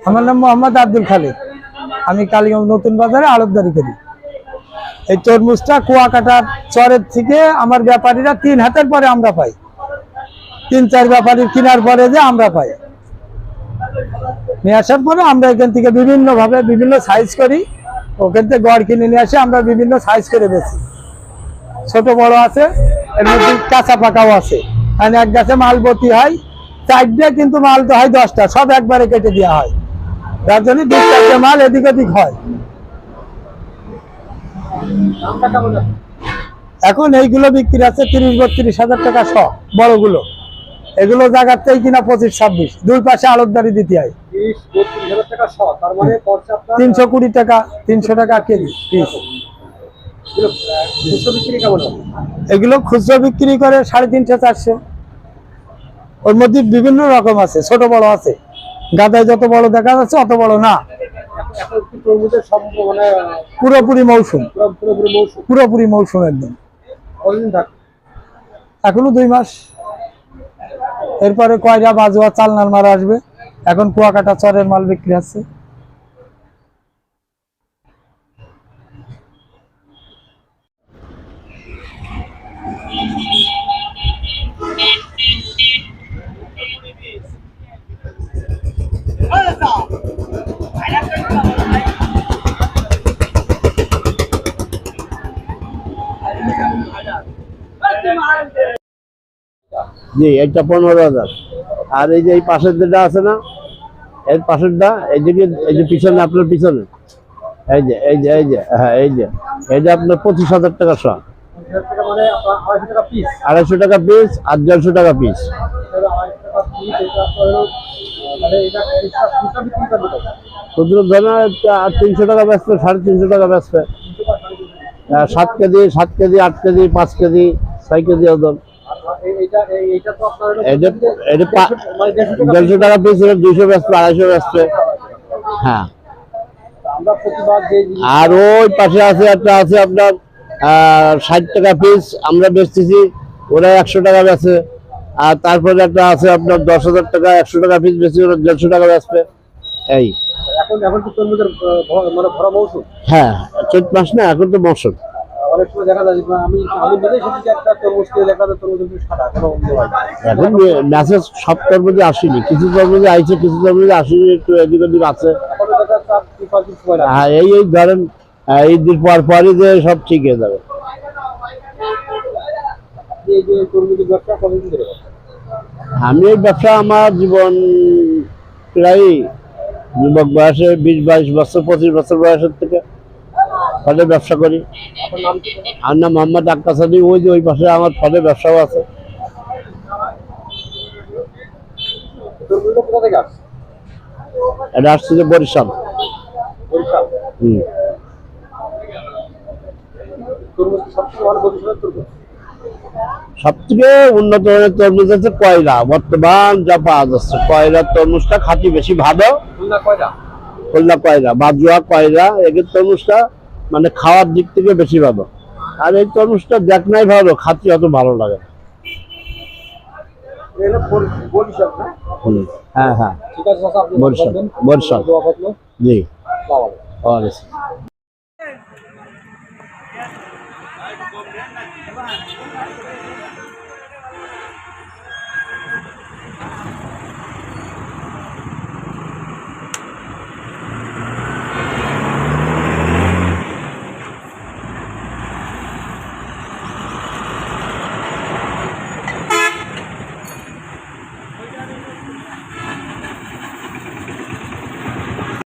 আমার নাম মোহাম্মদ আব্দুল খালিক। আমি কালীগঞ্জ নতুন বাজারে আড়তদারি করি। এই তরমুজটা কুয়াকাটার চরের থেকে আমার ব্যাপারীরা 3 হাতের পরে আমরা পাই, 3-4 ব্যাপারীর কেনার পরে যে আমরা পাই। নিয়ে আসার পরে আমরা এখান থেকে বিভিন্ন ভাবে বিভিন্ন সাইজ করি, ওখান থেকে গড় কিনে নিয়ে আসে আমরা বিভিন্ন সাইজ করে বেছি। ছোট বড় আছে, এর মধ্যে কাঁচা পাকাও আছে। মানে এক গাছে মাল ভর্তি হয় 4টে, কিন্তু মাল তো হয় 10টা, সব একবারে কেটে দেওয়া হয়। যার জন্য 2-4টে মাল এদিক ওদিক হয়। এখন এইগুলো বিক্রি আছে 30-32 হাজার টাকা শ, বড়গুলো। এগুলো জায়গাতেই কিনা 25-26, দুই পাশে আড়তদারি দিতে হয়। 320 টাকা 300 টাকা কেজি পিস। এগুলো খুচরো বিক্রি করে 350-400। ওর মধ্যে বিভিন্ন রকম আছে, ছোট বড় আছে। গাদায় যত বড় দেখা যাচ্ছে অত বড় না। পুরোপুরি মৌসুম, পুরোপুরি মৌসুম একদম। এখনো 2 মাস। এরপরে কয়রা বাজুয়া চালনার মাল আসবে। এখন কুয়াকাটা চরের মাল বিক্রি আছে। জি, এটা 15,000। আর এই যে এই পাশের যেটা আছে না, এর পাশেরটা এইদিকে, এই যে পিছনে, আপনার পিছনে এই যে হ্যাঁ, এই যে এটা আপনার 25,000 টাকা শ। 250 টাকা পিস আর 150 টাকা পিস। খুচরো ধরেন 300 টাকা বেচবে, 350 টাকা বেচবে। 7 KG, 7 KG, 8 KG, 5 KG, 6 KG ওজন। 150 টাকা পিস, 200 বেচবে, 250 বেচবে। হ্যাঁ। আর ওই পাশে আছে একটা, আছে আপনার 60 টাকা পিস আমরা বেচতেছি, ওরা 100 টাকা বেচে। আর তারপরে একটা আছে আপনার 10,000 টাকা, 100 টাকা পিস বেশি, ওরা 150 টাকা বেচবে। এই এখন তো তরমুজের মানে ভরা মৌসুম। হ্যাঁ, চৈত মাস না, এখন তো মৌসুম। অনেক সময় দেখা যায়, আমি নিজেই শুনেছি একটা তরমুজ কিনে দেখা যায় তরমুজ একটু সাদা, এখন ম্যাসেজ সব তরমুজে আসেনি, কিছু তরমুজে আইছে, কিছু তরমুজে আসেনি, একটু এদিক ওদিক আছে। হ্যাঁ, এই ধরেন ঈদের পরই যে সব ঠিক হয়ে যাবে। আমি এই ব্যবসা আমার জীবন প্রায় যুবক বয়সে 20-22 বছর, 25 বছর বয়সের থেকে ফলের ব্যবসা করি। আমার নাম মোহাম্মদ আক্কাস আলী। ওই যে ওই পাশে আমার ফলের ব্যবসাও আছে। এটা আসছে যে বরিশাল। সবথেকে উন্নত মানের তরমুজ আছে কয়রা, বর্তমান যা পাওয়া যাচ্ছে। কয়রার তরমুজটা খাঁটি বেশি ভালো। খুলনা কয়রা, বাজুয়া কয়রা, এদের তরমুজটা মানে খাওয়ার দিক থেকে বেশি ভালো। আর এই তরমুজটা দেখ নাই ভালো, খাচ্ছি অত ভালো লাগে। হ্যাঁ হ্যাঁ, বরিশাল, বরিশাল। জি।